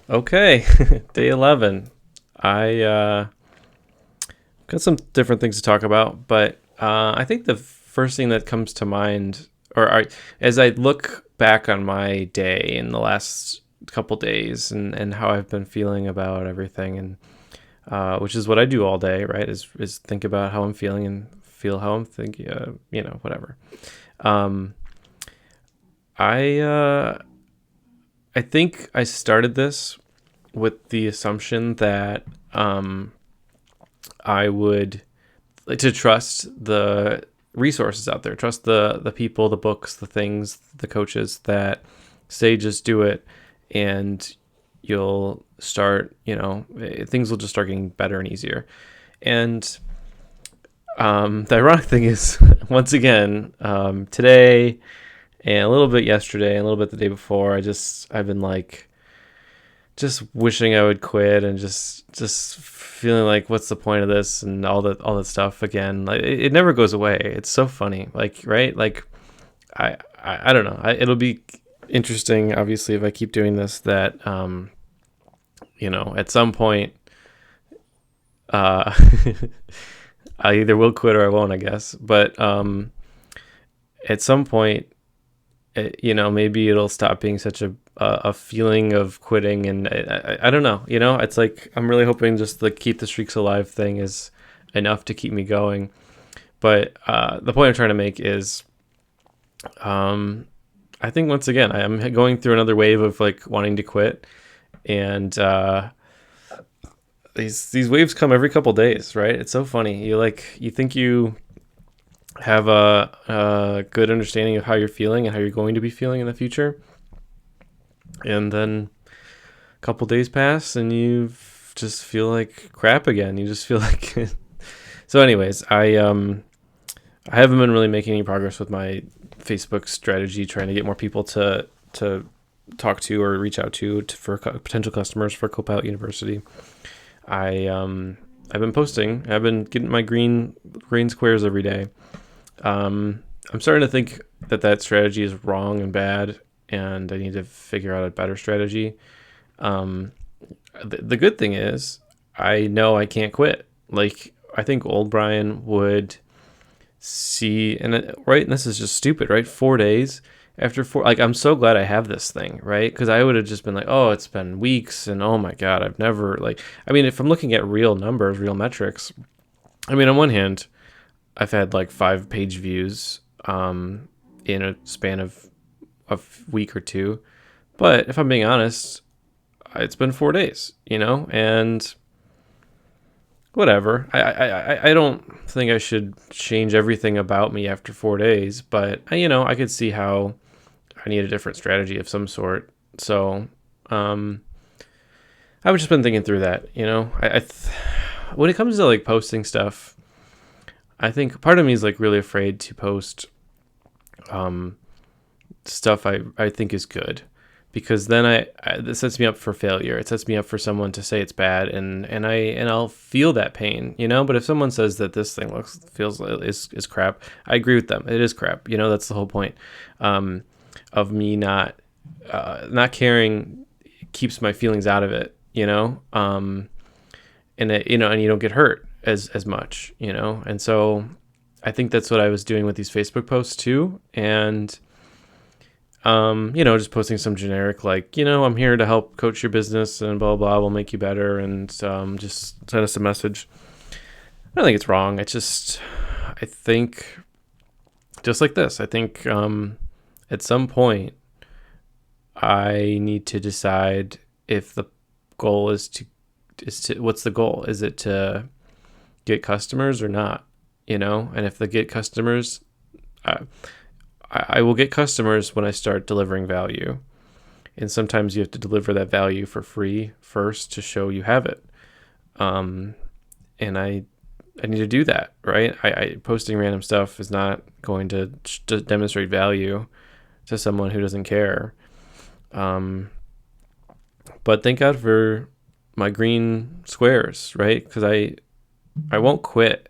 Okay, day 11. I got some different things to talk about, but I think the first thing that comes to mind, as I look back on my day in the last couple days and how I've been feeling about everything, and which is what I do all day, right? Is think about how I'm feeling and feel how I'm thinking, whatever. Um, I I think I started this with the assumption that um, I would to trust the resources out there, trust the people, the books, the things, the coaches that say just do it, and you'll start. Things will just start getting better and easier. And the ironic thing is, once again, today and a little bit yesterday, and a little bit the day before, I've been like just wishing I would quit and just feeling like what's the point of this and all that stuff again. Like it never goes away. It's so funny. Like right? Like I don't know. It'll be interesting obviously if I keep doing this that at some point uh I either will quit or I won't, I guess. But at some point maybe it'll stop being such a feeling of quitting, and I don't know. It's like I'm really hoping just the keep the streaks alive thing is enough to keep me going. But the point I'm trying to make is, I think once again I'm going through another wave of like wanting to quit, and these waves come every couple days, right? It's so funny. You think you have a good understanding of how you're feeling and how you're going to be feeling in the future, and then a couple days pass and you just feel like crap again. You just feel like so anyways, I haven't been really making any progress with my Facebook strategy, trying to get more people to talk to or reach out to for potential customers for Copilot University. I've been posting. I've been getting my green squares every day. I'm starting to think that strategy is wrong and bad, and I need to figure out a better strategy. Um, the good thing is, I know I can't quit. Like, I think old Brian would see, right? And this is just stupid, right? 4 days after four, like, I'm so glad I have this thing, right? Because I would have just been like, oh, it's been weeks, and oh my God, I've never, like, I mean, if I'm looking at real numbers, real metrics, I mean, on one hand, I've had like 5 page views in a span of a week or two. But if I'm being honest, it's been 4 days, and whatever. I don't think I should change everything about me after 4 days, but I could see how I need a different strategy of some sort. So I've just been thinking through that. When it comes to like posting stuff, I think part of me is like really afraid to post um, stuff I think is good, because then it sets me up for failure. It sets me up for someone to say it's bad, and I'll feel that pain, But if someone says that this thing feels is crap, I agree with them. It is crap, That's the whole point of me not caring keeps my feelings out of it, and and you don't get hurt as much, and so I think that's what I was doing with these Facebook posts too, and just posting some generic like, I'm here to help coach your business and blah blah, will make you better, and just send us a message. I don't think it's wrong. I think just like this. I think at some point I need to decide if the goal is to what's the goal? Is it to get customers or not? And if the get customers, I will get customers when I start delivering value. And sometimes you have to deliver that value for free first to show you have it. And I need to do that, right? I posting random stuff is not going to demonstrate value to someone who doesn't care. But thank God for my green squares, right? Because I won't quit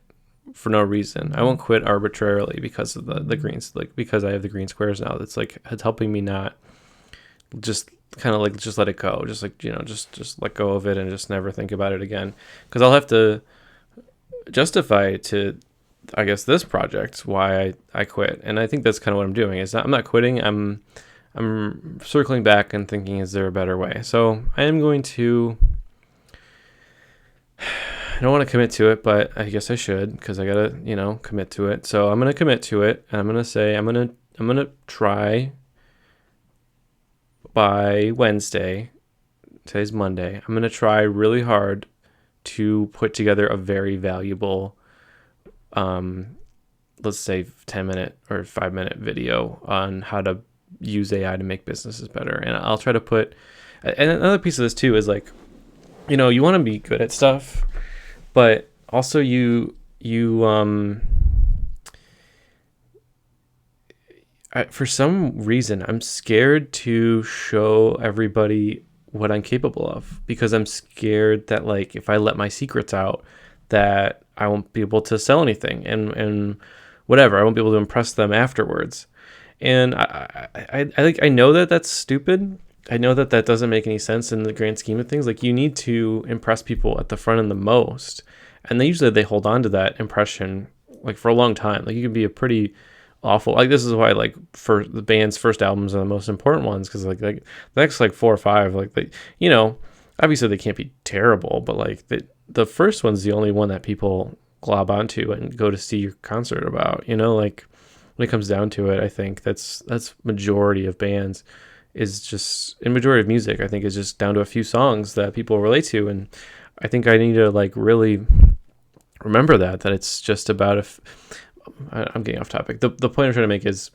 for no reason. I won't quit arbitrarily because of the greens, like because I have the green squares now. It's like it's helping me not just kind of like just let it go, just like, just let go of it and just never think about it again, because I'll have to justify to, I guess, this project why I quit. And I think that's kind of what I'm doing. I'm not quitting. I'm circling back and thinking, is there a better way? So I am going to. I don't want to commit to it, but I guess I should, because I gotta, commit to it. So I'm gonna commit to it, and I'm gonna say I'm gonna try by Wednesday. Today's Monday. I'm gonna try really hard to put together a very valuable, let's say 10-minute or 5-minute video on how to use AI to make businesses better. And I'll try to put, and another piece of this too is like, you want to be good at stuff, but also for some reason, I'm scared to show everybody what I'm capable of, because I'm scared that, like, if I let my secrets out, that I won't be able to sell anything, and whatever, I won't be able to impress them afterwards. And I know that that's stupid. I know that that doesn't make any sense in the grand scheme of things. Like, you need to impress people at the front end the most, and they hold on to that impression like for a long time. Like, you can be a pretty awful, like, this is why, like, for the band's first albums are the most important ones, because like the next like 4 or 5, like, obviously they can't be terrible, but like the first one's the only one that people glob onto and go to see your concert about, like, when it comes down to it. I think that's majority of bands, is just, in majority of music, I think, is just down to a few songs that people relate to. And I think I need to, like, really remember that it's just about, if I'm getting off topic. The point I'm trying to make is,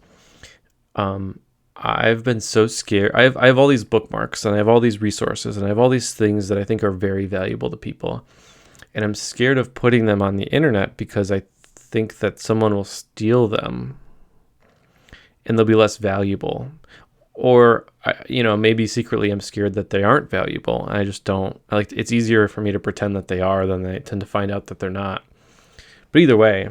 I've been so scared. I have all these bookmarks, and I have all these resources, and I have all these things that I think are very valuable to people. And I'm scared of putting them on the internet, because I think that someone will steal them and they'll be less valuable. Or, maybe secretly I'm scared that they aren't valuable. And I just don't, like, it's easier for me to pretend that they are than they tend to find out that they're not. But either way,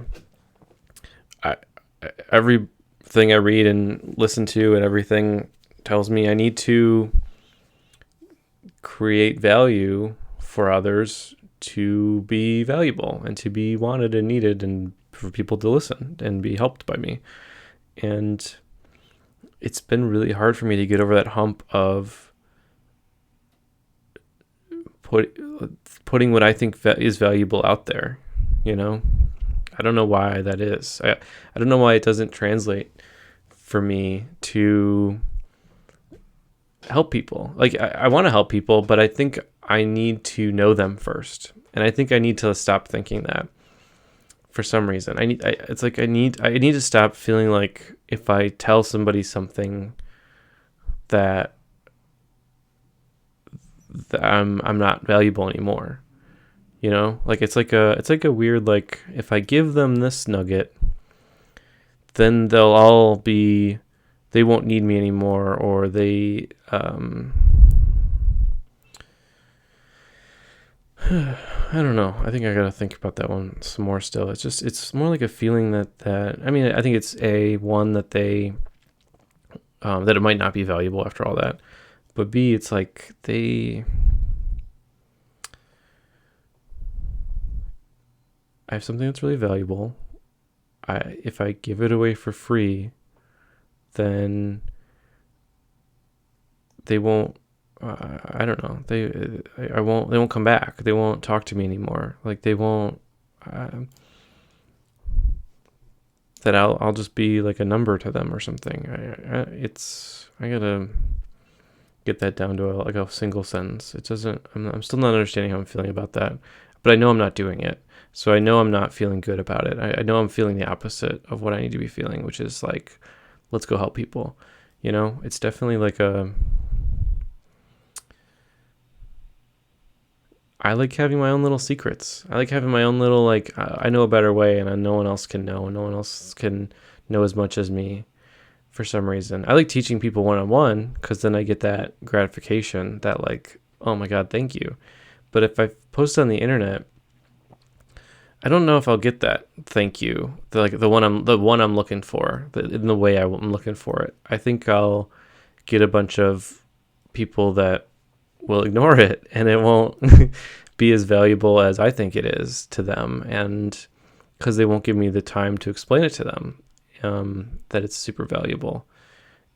everything I read and listen to and everything tells me I need to create value for others to be valuable and to be wanted and needed, and for people to listen and be helped by me. And it's been really hard for me to get over that hump of putting what I think is valuable out there. I don't know why that is. I don't know why it doesn't translate for me to help people. Like, I want to help people, but I think I need to know them first. And I think I need to stop thinking that, for some reason. I need to stop feeling like if I tell somebody something that I'm not valuable anymore. Like, it's like a weird, like, if I give them this nugget, then they won't need me anymore, or they I don't know. I think I gotta think about that one some more still. It's more like a feeling that I mean, I think it's one that they that it might not be valuable after all that, but B, it's like I have something that's really valuable. If I give it away for free, then they won't. I don't know. They won't come back. They won't talk to me anymore. Like, they won't. That I'll just be like a number to them or something. I gotta get that down to a single sentence. It doesn't. I'm still not understanding how I'm feeling about that, but I know I'm not doing it. So I know I'm not feeling good about it. I know I'm feeling the opposite of what I need to be feeling, which is like, let's go help people. It's definitely like I like having my own little secrets. I like having my own little, like, I know a better way, and no one else can know, and no one else can know as much as me, for some reason. I like teaching people one-on-one, because then I get that gratification that, like, oh my God, thank you. But if I post on the internet, I don't know if I'll get that thank you, the one I'm looking for, in the way I'm looking for it. I think I'll get a bunch of people that will ignore it, and it won't be as valuable as I think it is to them, and because they won't give me the time to explain it to them, that it's super valuable.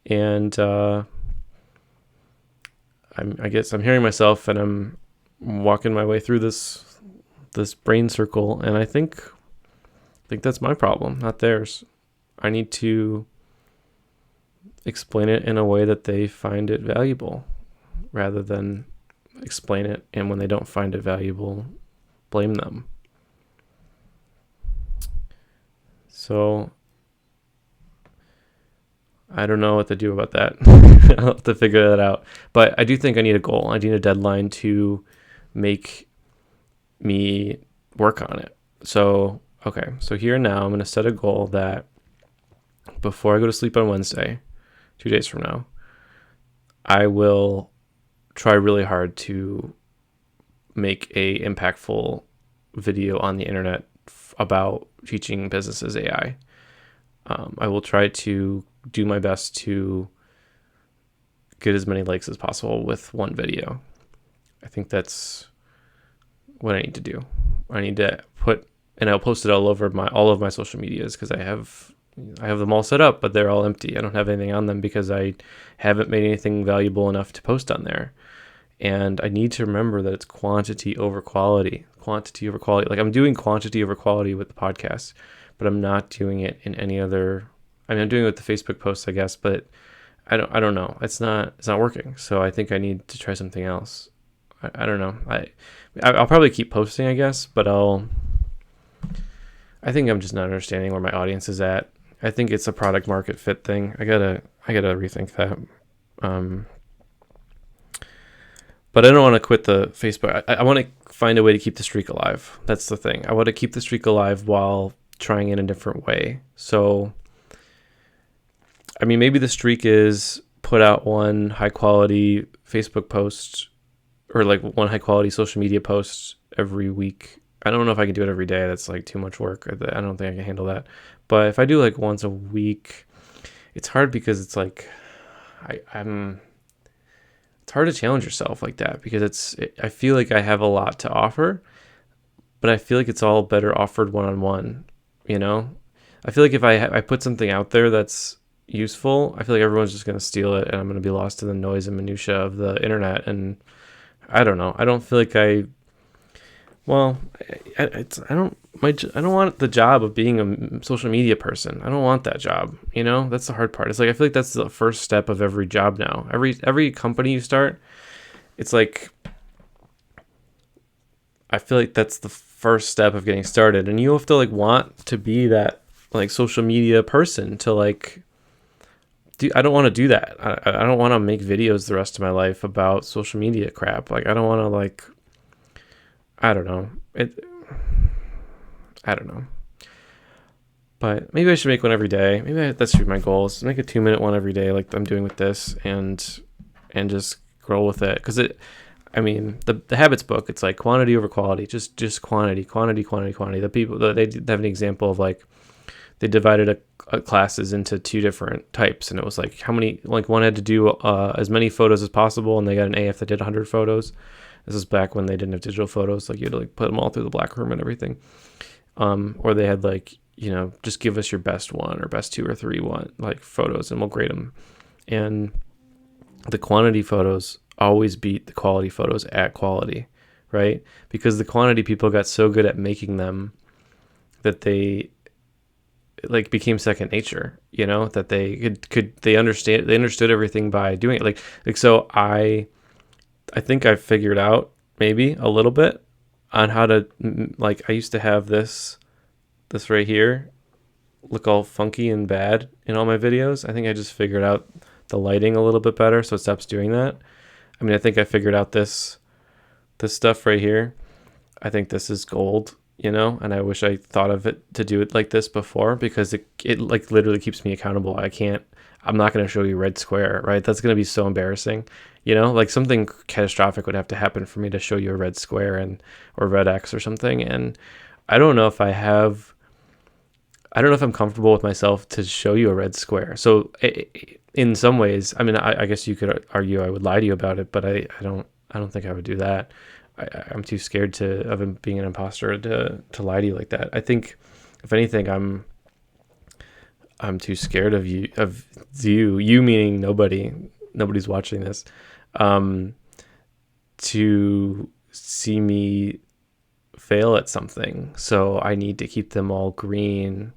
And I guess I'm hearing myself, and I'm walking my way through this brain circle, and I think that's my problem, not theirs. I need to explain it in a way that they find it valuable, rather than explain it and when they don't find it valuable, blame them. So I don't know what to do about that. I'll have to figure that out. But I do think I need a goal. I need a deadline to make me work on it. So, okay. So here and now, I'm going to set a goal that before I go to sleep on Wednesday, 2 days from now, I will try really hard to make a impactful video on the internet about teaching businesses AI. I will try to do my best to get as many likes as possible with one video. I think that's what I need to do. I need to and I'll post it all of my social medias, because I have them all set up, but they're all empty. I don't have anything on them because I haven't made anything valuable enough to post on there. And I need to remember that it's quantity over quality. Quantity over quality. Like, I'm doing quantity over quality with the podcast, but I'm not doing it in any other. I mean, I'm doing it with the Facebook posts, I guess, but I don't know. It's not working. So I think I need to try something else. I don't know. I'll probably keep posting, I guess, but I think I'm just not understanding where my audience is at. I think it's a product market fit thing. I gotta rethink that. But I don't want to quit the Facebook. I want to find a way to keep the streak alive. That's the thing. I want to keep the streak alive while trying in a different way. So, I mean, maybe the streak is put out one high quality Facebook post, or like one high quality social media post every week. I don't know if I can do it every day. That's like too much work. I don't think I can handle that. But if I do like once a week, it's hard because it's like it's hard to challenge yourself like that, because I feel like I have a lot to offer, but I feel like it's all better offered one-on-one, you know? I feel like if I put something out there that's useful, I feel like everyone's just going to steal it, and I'm going to be lost in the noise and minutia of the internet. And I don't know. I don't feel like I don't want the job of being a social media person. I don't want that job. You know, that's the hard part. It's like, I feel like that's the first step of every job now. Every company you start, it's like, I feel like that's the first step of getting started. And you have to like want to be that like social media person to like, I don't want to do that. I don't want to make videos the rest of my life about social media crap. Like, I don't want to like, I don't know. I don't know. But maybe I should make one every day. Maybe that should be my goal, is to make a 2-minute one every day, like I'm doing with this, and just roll with it. Because the habits book, it's like quantity over quality, just quantity. The people, they have an example of like, they divided classes into 2 different types, and it was like how many, like one had to do as many photos as possible, and they got an A if they did 100 photos. This is back when they didn't have digital photos, like you had to like put them all through the black room and everything. Or they had like, you know, just give us your best one or best 2 or 3 like photos, and we'll grade them. And the quantity photos always beat the quality photos at quality, right? Because the quantity people got so good at making them that they like became second nature, you know, that they they understood everything by doing it. Like so I think I figured out maybe a little bit on how to, like, I used to have this right here look all funky and bad in all my videos. I think I just figured out the lighting a little bit better, so it stops doing that. I mean, I think I figured out this stuff right here. I think this is gold, you know, and I wish I thought of it to do it like this before, because it like literally keeps me accountable. I'm not going to show you red square, right? That's going to be so embarrassing. You know, like something catastrophic would have to happen for me to show you a red square or red X or something. And I don't know if I have I don't know if I'm comfortable with myself to show you a red square. So in some ways, I mean, I guess you could argue I would lie to you about it, but I don't think I would do that. I'm too scared of him being an imposter to lie to you like that. I think if anything, I'm too scared of you meaning nobody's watching this, to see me fail at something. So I need to keep them all green.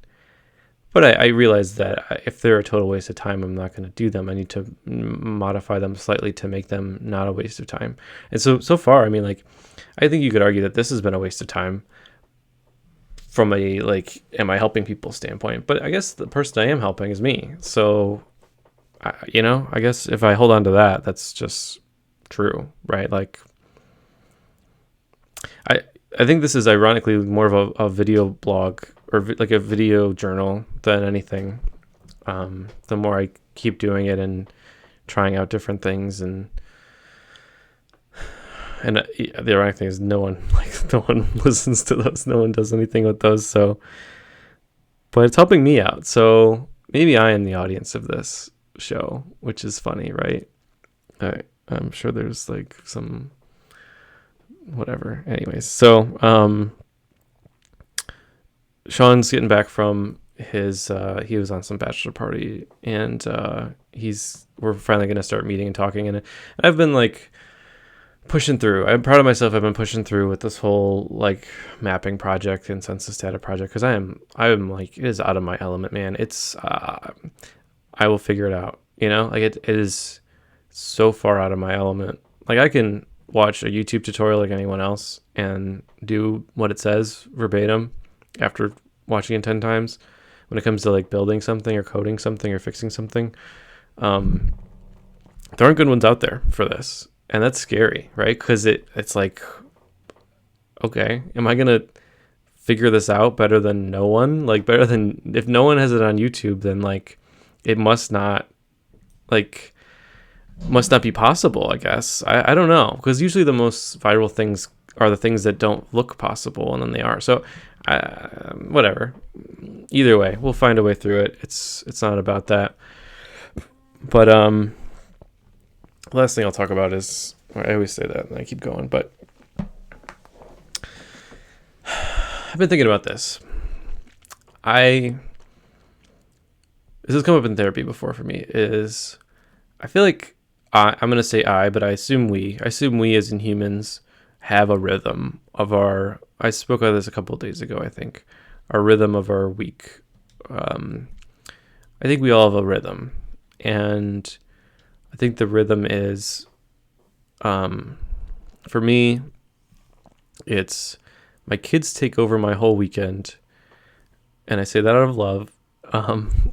But I realize that if they're a total waste of time, I'm not going to do them. I need to modify them slightly to make them not a waste of time. And so far, I mean, like, I think you could argue that this has been a waste of time from a, like, am I helping people standpoint. But I guess the person I am helping is me. So, I guess if I hold on to that, that's just true, right? Like, I think this is ironically more of a video blog or like a video journal than anything. The more I keep doing it and trying out different things, and the ironic thing is no one listens to those. No one does anything with those. So, but it's helping me out. So maybe I am the audience of this show, which is funny, right? I'm sure there's like some whatever. Anyways, so Sean's getting back from his he was on some bachelor party, and we're finally going to start meeting and talking, and I've been like pushing through. I'm proud of myself. I've been pushing through with this whole like mapping project and census data project, because I'm like, it is out of my element, man. It's I will figure it out, like it is so far out of my element. Like, I can watch a YouTube tutorial like anyone else and do what it says verbatim after watching it 10 times. When it comes to like building something or coding something or fixing something, there aren't good ones out there for this. And that's scary, right? Because it's like, okay, am I going to figure this out better than no one? Like, better than, if no one has it on YouTube, then like it must not be possible, I guess. I don't know, because usually the most viral things are the things that don't look possible, and then they are. So whatever. Either way, we'll find a way through it. It's not about that. But the last thing I'll talk about is, I always say that and I keep going, but I've been thinking about this. This has come up in therapy before for me, is I feel like I'm going to say but I assume we as in humans have a rhythm of I spoke about this a couple of days ago, I think, our rhythm of our week. I think we all have a rhythm, and I think the rhythm is, for me, it's my kids take over my whole weekend, and I say that out of love.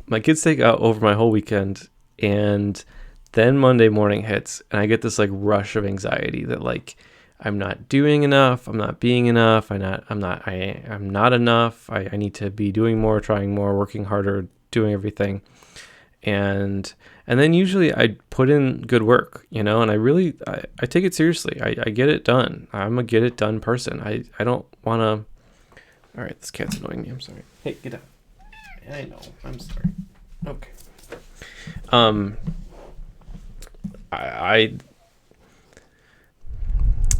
My kids take over my whole weekend, and then Monday morning hits, and I get this like rush of anxiety that like I'm not doing enough, I'm not being enough, I'm not enough. I need to be doing more, trying more, working harder, doing everything. And then usually I put in good work, and I take it seriously. I get it done. I'm a get it done person. I don't want to. All right, this cat's annoying me. I'm sorry. Hey, get out. I know. I'm sorry. Okay.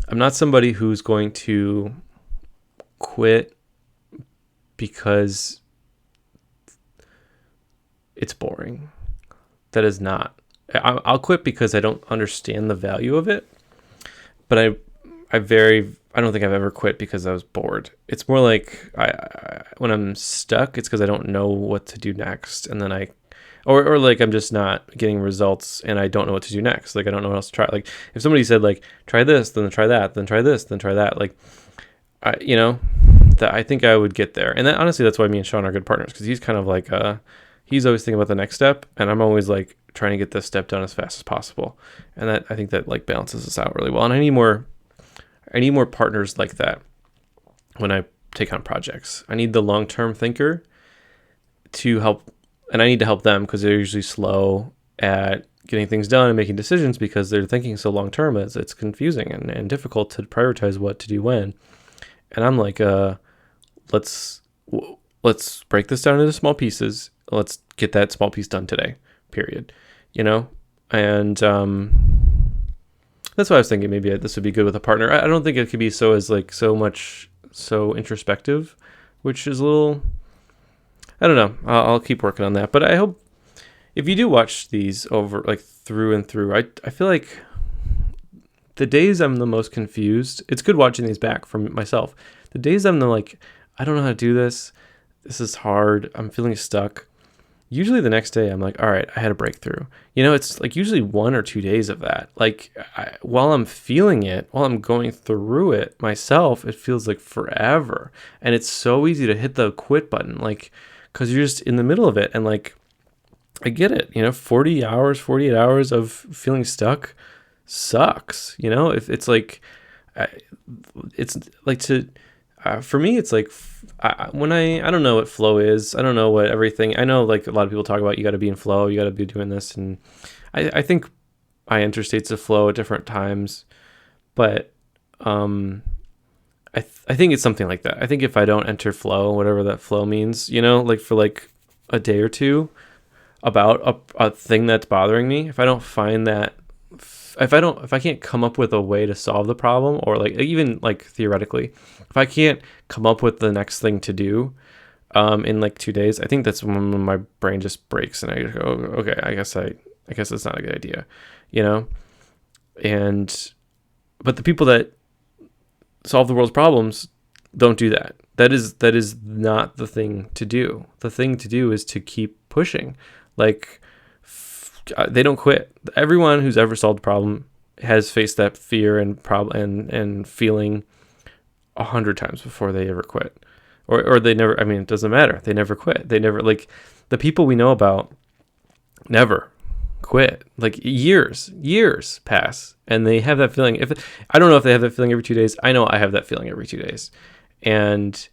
I'm not somebody who's going to quit because it's boring. That is not. I'll quit because I don't understand the value of it. But I don't think I've ever quit because I was bored. It's more like when I'm stuck, it's because I don't know what to do next, and then or like I'm just not getting results and I don't know what to do next. Like, I don't know what else to try. Like, if somebody said like, try this, then try that, then try this, then try that, like, that I think I would get there. And that, honestly, that's why me and Sean are good partners, because he's kind of like, he's always thinking about the next step, and I'm always like trying to get this step done as fast as possible. And that, I think that like balances us out really well. And I need more partners like that when I take on projects. I need the long-term thinker to help. And I need to help them, because they're usually slow at getting things done and making decisions, because they're thinking so long term. It's confusing and difficult to prioritize what to do when. And I'm like, let's break this down into small pieces. Let's get that small piece done today, period. You know? And that's why I was thinking maybe this would be good with a partner. I don't think it could be so as like so introspective, which is a little, I don't know. I'll keep working on that. But I hope if you do watch these over like through and through, I feel like the days I'm the most confused, it's good watching these back from myself. The days I'm the like, I don't know how to do this. This is hard. I'm feeling stuck. Usually the next day I'm like, all right, I had a breakthrough. You know, it's like usually 1 or 2 days of that. Like while I'm feeling it, while I'm going through it myself, it feels like forever. And it's so easy to hit the quit button, like, because you're just in the middle of it. And like, I get it, 40 hours, 48 hours of feeling stuck sucks. If it's like, it's like to, for me, it's like when I don't know what flow is. I don't know what everything, I know like a lot of people talk about, you got to be in flow, you got to be doing this. And I think I enter states of flow at different times, but, I think it's something like that. I think if I don't enter flow, whatever that flow means, like for like a day or two about a thing that's bothering me, if I don't find that, if I can't come up with a way to solve the problem, or like even like theoretically, if I can't come up with the next thing to do in like 2 days, I think that's when my brain just breaks and I go, okay, I guess it's not a good idea, and but the people that solve the world's problems don't do that. That is not the thing to do. The thing to do is to keep pushing. Like they don't quit. Everyone who's ever solved a problem has faced that fear and problem and feeling 100 times before they ever quit, or they never. I mean, it doesn't matter. They never quit. They never, like the people we know about never quit. Like years pass and they have that feeling. If I don't know if they have that feeling every 2 days, I know I have that feeling every 2 days, and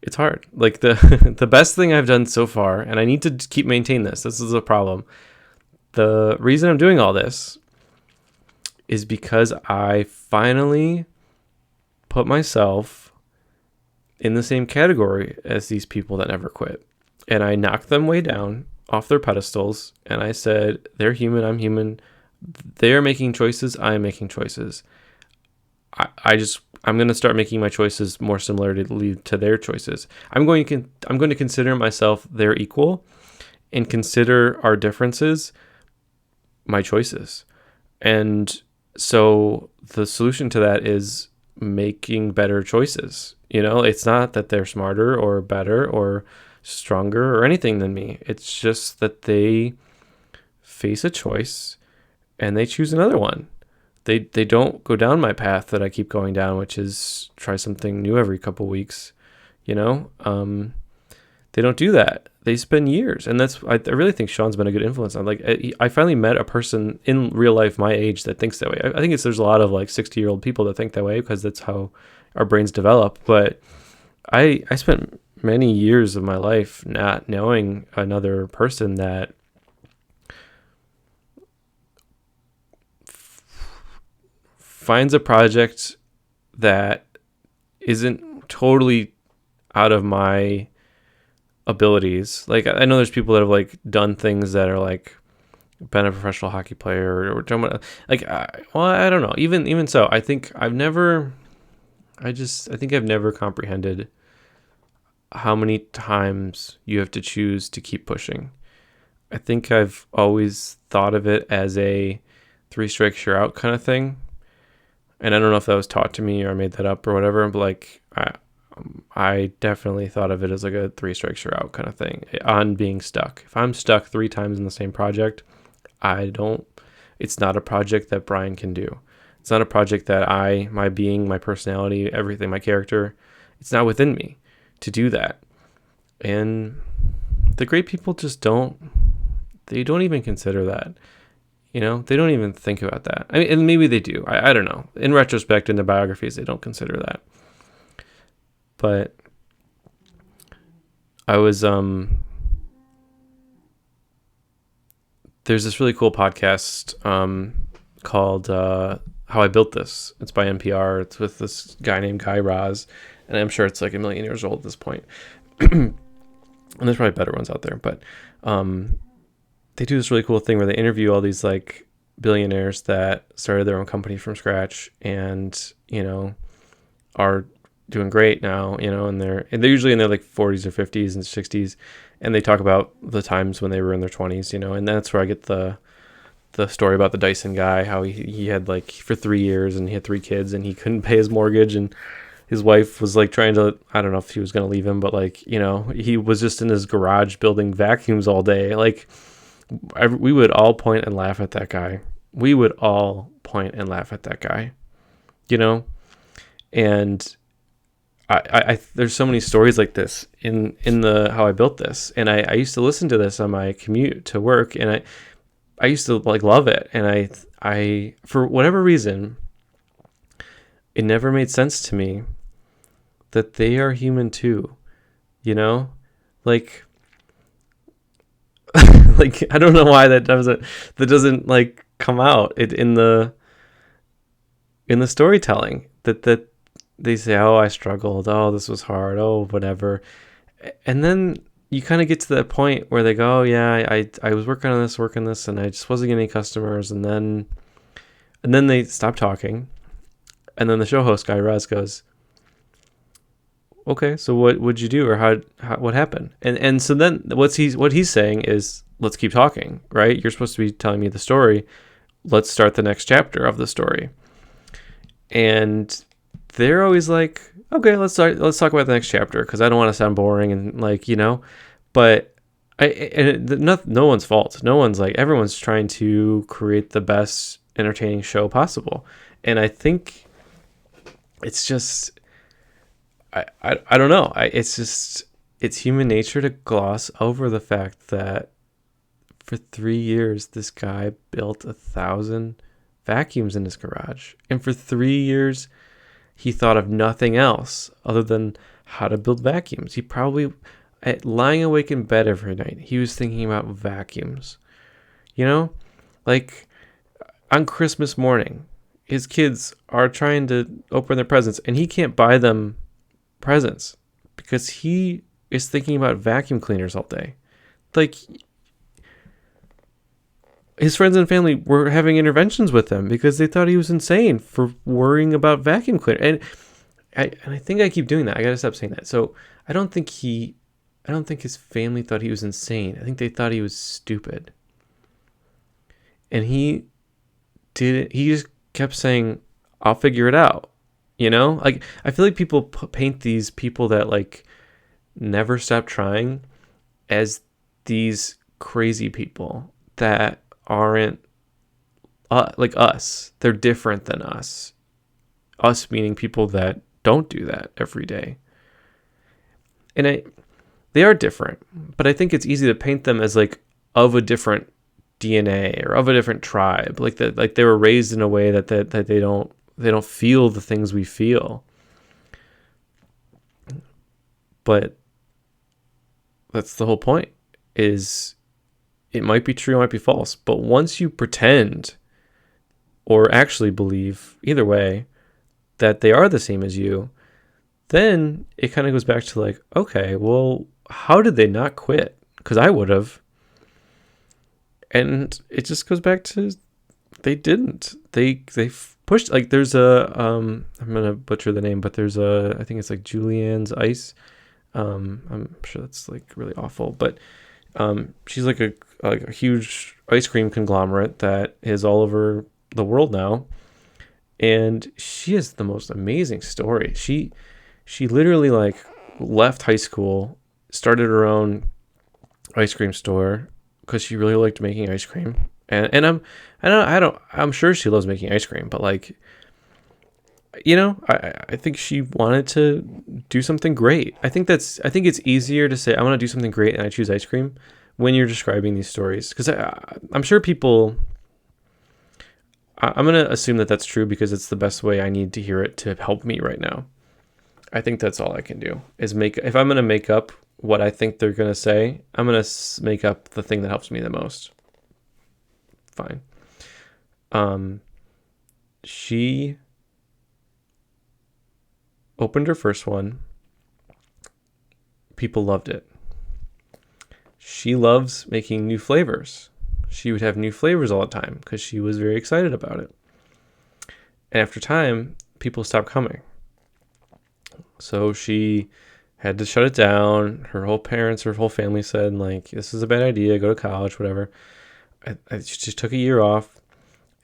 it's hard. Like the best thing I've done so far, and I need to keep maintain this. This is a problem. The reason I'm doing all this is because I finally put myself in the same category as these people that never quit. And I knocked them way down off their pedestals. And I said, they're human, I'm human. They're making choices, I'm making choices. I'm going to start making my choices more similarly to their choices. I'm going to consider myself their equal and consider our differences my choices. And so the solution to that is making better choices. It's not that they're smarter or better or stronger or anything than me. It's just that they face a choice and they choose another one. They don't go down my path that I keep going down, which is try something new every couple weeks. They don't do that. They spend years, and I really think Sean's been a good influence. I finally met a person in real life my age that thinks that way. I think there's a lot of like 60-year-old people that think that way because that's how our brains develop. But I spent many years of my life not knowing another person that finds a project that isn't totally out of my abilities. Like I know there's people that have like done things that are like been a professional hockey player or like I don't know. Even so, I think I've never comprehended how many times you have to choose to keep pushing. I think I've always thought of it as a 3 strikes you're out kind of thing. And I don't know if that was taught to me or I made that up or whatever, but like I definitely thought of it as like a 3 strikes you're out kind of thing on being stuck. If I'm stuck 3 times in the same project, it's not a project that Brian can do. It's not a project that my being, my personality, everything, my character, it's not within me to do that. And the great people just don't even consider that. They don't even think about that. I mean, and maybe they do. I don't know. In retrospect, in their biographies, they don't consider that. But I was, there's this really cool podcast called How I Built This. It's by NPR. It's with this guy named Guy Raz, and I'm sure it's like a million years old at this point. And there's probably better ones out there, but they do this really cool thing where they interview all these like billionaires that started their own company from scratch and, are doing great now, and they're usually in their like 40s or 50s and 60s, and they talk about the times when they were in their 20s, and that's where I get the story about the Dyson guy, how he had like for 3 years and he had 3 kids and he couldn't pay his mortgage, and his wife was like trying to, I don't know if she was going to leave him, but like, he was just in his garage building vacuums all day. Like we would all point and laugh at that guy. And I there's so many stories like this in the How I Built This, and I used to listen to this on my commute to work, and I used to like love it, and I for whatever reason it never made sense to me that they are human too, like like I don't know why that doesn't like come out in the storytelling, that they say, oh, I struggled, oh, this was hard, oh, whatever. And then you kind of get to that point where they go, oh, yeah, I was working on this, and I just wasn't getting any customers. And then they stop talking. And then the show host, Guy Raz, goes, okay, so what would you do? Or how what happened? And so then what he's saying is, let's keep talking, right? You're supposed to be telling me the story. Let's start the next chapter of the story. And they're always like, okay, let's talk about the next chapter, because I don't want to sound boring and like, but no one's fault. No one's like, everyone's trying to create the best entertaining show possible. And I think it's just, I don't know. It's human nature to gloss over the fact that for 3 years, this guy built 1,000 vacuums in his garage. And for 3 years, he thought of nothing else other than how to build vacuums. He probably, lying awake in bed every night, he was thinking about vacuums. Like on Christmas morning, his kids are trying to open their presents and he can't buy them presents because he is thinking about vacuum cleaners all day. Like, his friends and family were having interventions with him because they thought he was insane for worrying about vacuum cleaner. And I think I keep doing that. I got to stop saying that. So I don't think his family thought he was insane. I think they thought he was stupid. And he just kept saying, I'll figure it out. Like, I feel like people paint these people that like never stop trying as these crazy people that aren't like us. They're different than us. Us meaning people that don't do that every day. And they are different, but I think it's easy to paint them as like of a different DNA or of a different tribe, like that, like they were raised in a way that they don't feel the things we feel. But that's the whole point, is it might be true, it might be false. But once you pretend or actually believe, either way, that they are the same as you, then it kind of goes back to like, okay, well, how did they not quit? Because I would have. And it just goes back to they didn't. They pushed, like there's a, I'm going to butcher the name, but there's I think it's like Julianne's Ice. I'm sure that's like really awful, but she's like a huge ice cream conglomerate that is all over the world now, and she has the most amazing story. She literally like left high school, started her own ice cream store because she really liked making ice cream, and I'm sure she loves making ice cream, but like, I think she wanted to do something great. I think it's easier to say I want to do something great and I choose ice cream when you're describing these stories, because I'm sure people, I'm going to assume that that's true because it's the best way I need to hear it to help me right now. I think that's all I can do is if I'm going to make up what I think they're going to say, I'm going to make up the thing that helps me the most. Fine. she opened her first one. People loved it. She loves making new flavors. She would have new flavors all the time because she was very excited about it. And after time, people stopped coming. So she had to shut it down. Her whole family said, like, this is a bad idea. Go to college, whatever. She just took a year off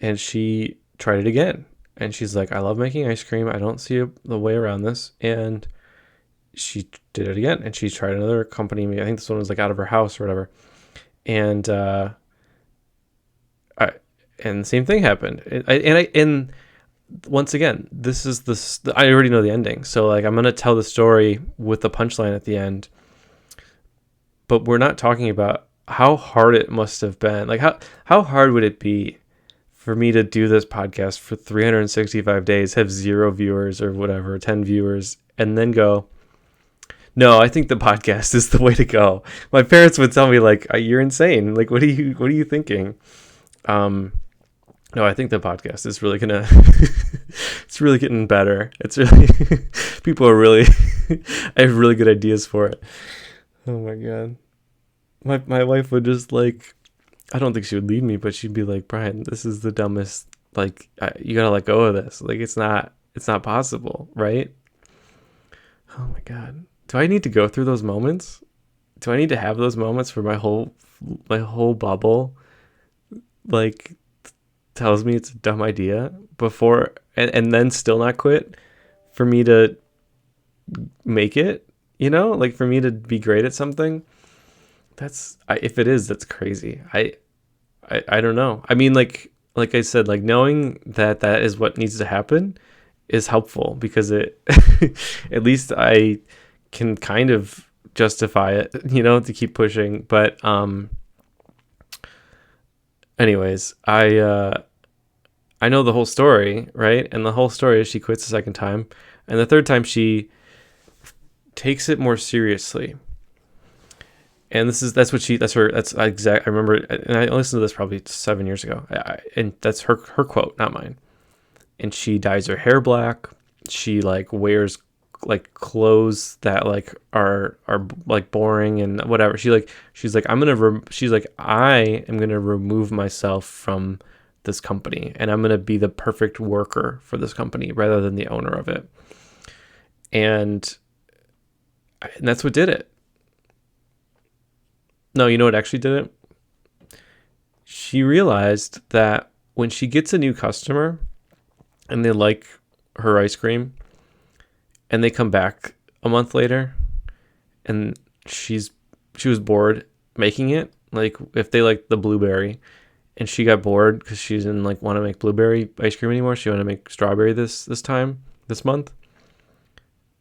and she tried it again. And she's like, I love making ice cream. I don't see the way around this. And she did it again. And she tried another company. I think this one was like out of her house or whatever. And and the same thing happened. And once again, this is I already know the ending. So like, I'm going to tell the story with the punchline at the end, but we're not talking about how hard it must have been. Like how hard would it be for me to do this podcast for 365 days, have 0 viewers or whatever, 10 viewers, and then go, no, I think the podcast is the way to go. My parents would tell me like, you're insane. Like, what are you thinking? No, I think the podcast is really gonna, it's really getting better. It's really, people are really, I have really good ideas for it. Oh my God. My wife would just like, I don't think she would leave me, but she'd be like, Brian, this is the dumbest, like, you gotta let go of this. Like, it's not possible, right? Oh my God. Do I need to go through those moments? Do I need to have those moments where my whole bubble, like, tells me it's a dumb idea before and then still not quit for me to make it, like for me to be great at something? If it is, that's crazy. I don't know. I mean, like I said, like knowing that is what needs to happen is helpful because it at least I can kind of justify it, to keep pushing. But anyways, I know the whole story, right? And the whole story is she quits the second time, and the third time she takes it more seriously. And that's exact. I remember, and I listened to this probably 7 years ago, and that's her quote, not mine. And she dyes her hair black. She like wears like clothes that like are like boring and whatever. She's like I am gonna remove myself from this company, and I'm gonna be the perfect worker for this company rather than the owner of it. And that's what did it. No, you know what actually did it? She realized that when she gets a new customer and they like her ice cream and they come back a month later and she was bored making it, like if they like the blueberry and she got bored because she didn't like want to make blueberry ice cream anymore, she wanted to make strawberry this month,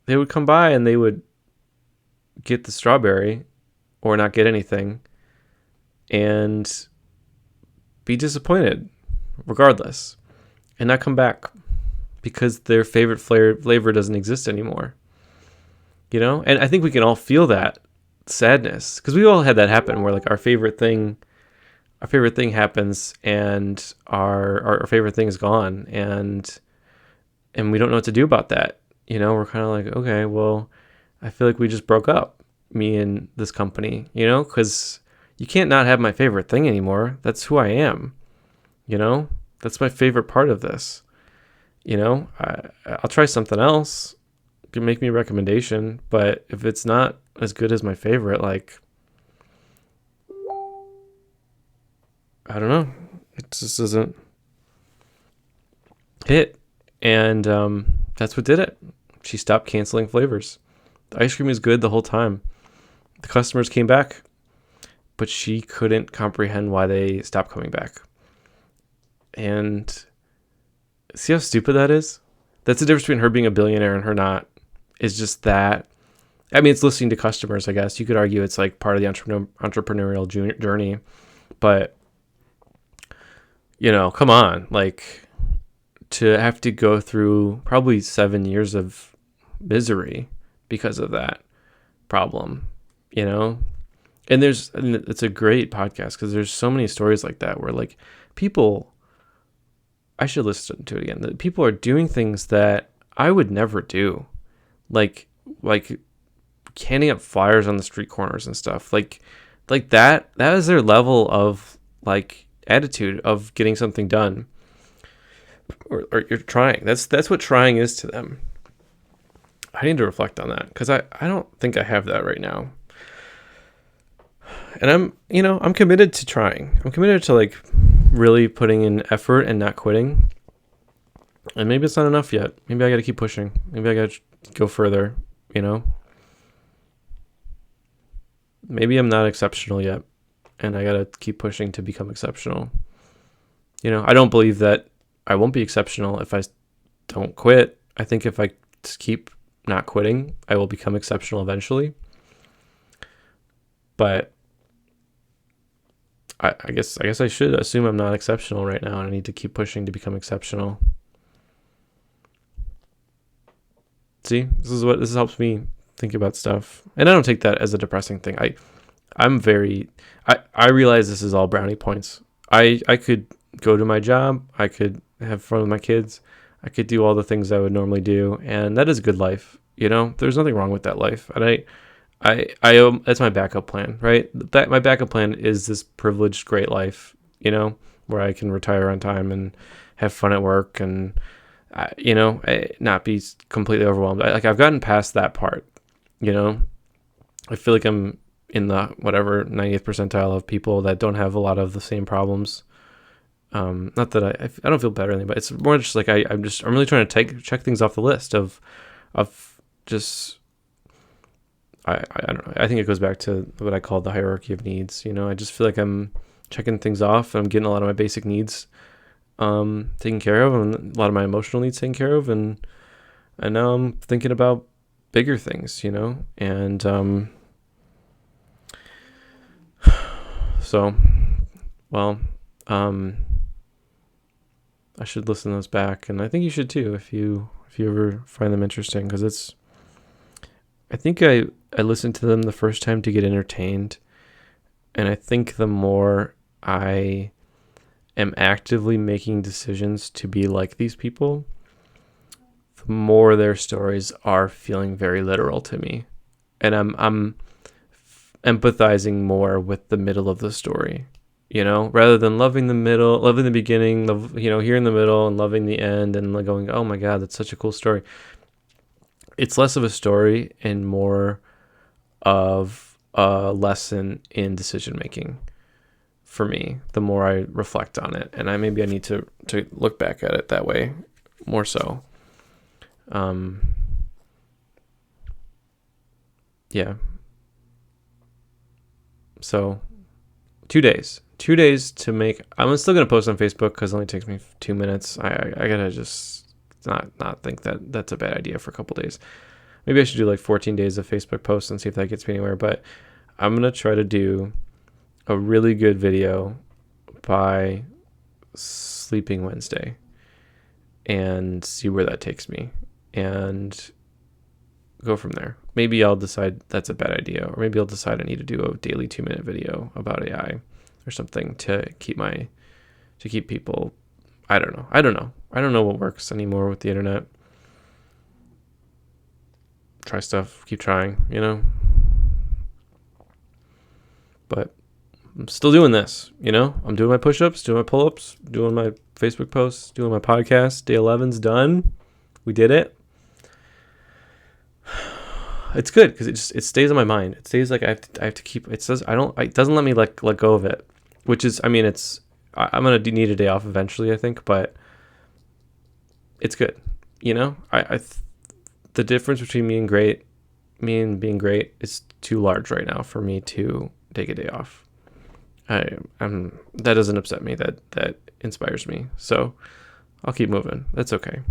they would come by and they would get the strawberry or not get anything and be disappointed regardless and not come back because their favorite flavor doesn't exist anymore. And I think we can all feel that sadness because we all had that happen where like our favorite thing happens and our favorite thing is gone and we don't know what to do about that. We're kind of like, okay, well, I feel like we just broke up, me and this company, because you can't not have my favorite thing anymore. That's who I am. That's my favorite part of this. I'll try something else. You can make me a recommendation, but if it's not as good as my favorite, like, I don't know. It just doesn't hit. And that's what did it. She stopped canceling flavors. The ice cream was good the whole time. The customers came back, but she couldn't comprehend why they stopped coming back. And see how stupid that is? That's the difference between her being a billionaire and her not. Is just that. I mean, it's listening to customers, I guess. You could argue it's like part of the entrepreneurial journey. But, come on. Like, to have to go through probably 7 years of misery because of that problem, and it's a great podcast because there's so many stories like that where like people I should listen to it again. That people are doing things that I would never do, like like handing up flyers on the street corners and stuff. Like that. That is their level of like attitude of getting something done, or you're trying. That's what trying is to them. I need to reflect on that because I don't think I have that right now. And I'm committed to trying. I'm committed to like really putting in effort and not quitting. And maybe it's not enough yet. Maybe I got to keep pushing. Maybe I got to go further, you know? Maybe I'm not exceptional yet and I got to keep pushing to become exceptional. I don't believe that I won't be exceptional if I don't quit. I think if I just keep not quitting, I will become exceptional eventually. But I guess I should assume I'm not exceptional right now and I need to keep pushing to become exceptional. See, this helps me think about stuff. And I don't take that as a depressing thing. I realize this is all brownie points. I could go to my job, I could have fun with my kids, I could do all the things I would normally do, and that is a good life. There's nothing wrong with that life. And I that's my backup plan, right? My backup plan is this privileged, great life, where I can retire on time and have fun at work and, not be completely overwhelmed. I've gotten past that part, I feel like I'm in the whatever 90th percentile of people that don't have a lot of the same problems. Not that I don't feel better than anybody. It's more just like I'm really trying to check things off the list of just. I don't know. I think it goes back to what I call the hierarchy of needs. I just feel like I'm checking things off. And I'm getting a lot of my basic needs taken care of, and a lot of my emotional needs taken care of, and now I'm thinking about bigger things, and so, well, I should listen to those back, and I think you should too if you ever find them interesting, because I think I listened to them the first time to get entertained, and I think the more I am actively making decisions to be like these people, the more their stories are feeling very literal to me, and I'm empathizing more with the middle of the story, rather than loving the middle, loving the beginning, hearing the middle and loving the end and like going, oh my God, that's such a cool story. It's less of a story and more of a lesson in decision making for me, the more I reflect on it. And maybe I need to look back at it that way more so. Yeah. So 2 days to make. I'm still going to post on Facebook because it only takes me 2 minutes. I gotta just not think that that's a bad idea for a couple days. Maybe I should do like 14 days of Facebook posts and see if that gets me anywhere. But I'm going to try to do a really good video by Sleeping Wednesday and see where that takes me and go from there. Maybe I'll decide that's a bad idea, or maybe I'll decide I need to do a daily 2-minute video about AI or something to keep people. I don't know. I don't know what works anymore with the internet. Try stuff, keep trying, but I'm still doing this, I'm doing my push-ups, doing my pull-ups, doing my Facebook posts, doing my podcast. Day 11's done. We did it. It's good because it stays on my mind. It stays like I have to keep. It says it doesn't let me let go of it, which is, I'm gonna need a day off eventually, I think, but it's good. The difference between me and being great is too large right now for me to take a day off. That doesn't upset me. That inspires me. So I'll keep moving. That's okay.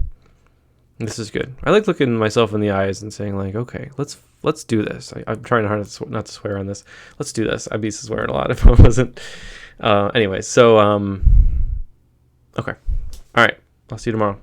This is good. I like looking myself in the eyes and saying like, okay, let's do this. I'm trying hard not to swear on this. Let's do this. I'd be swearing a lot if I wasn't. Anyway, so okay. All right. I'll see you tomorrow.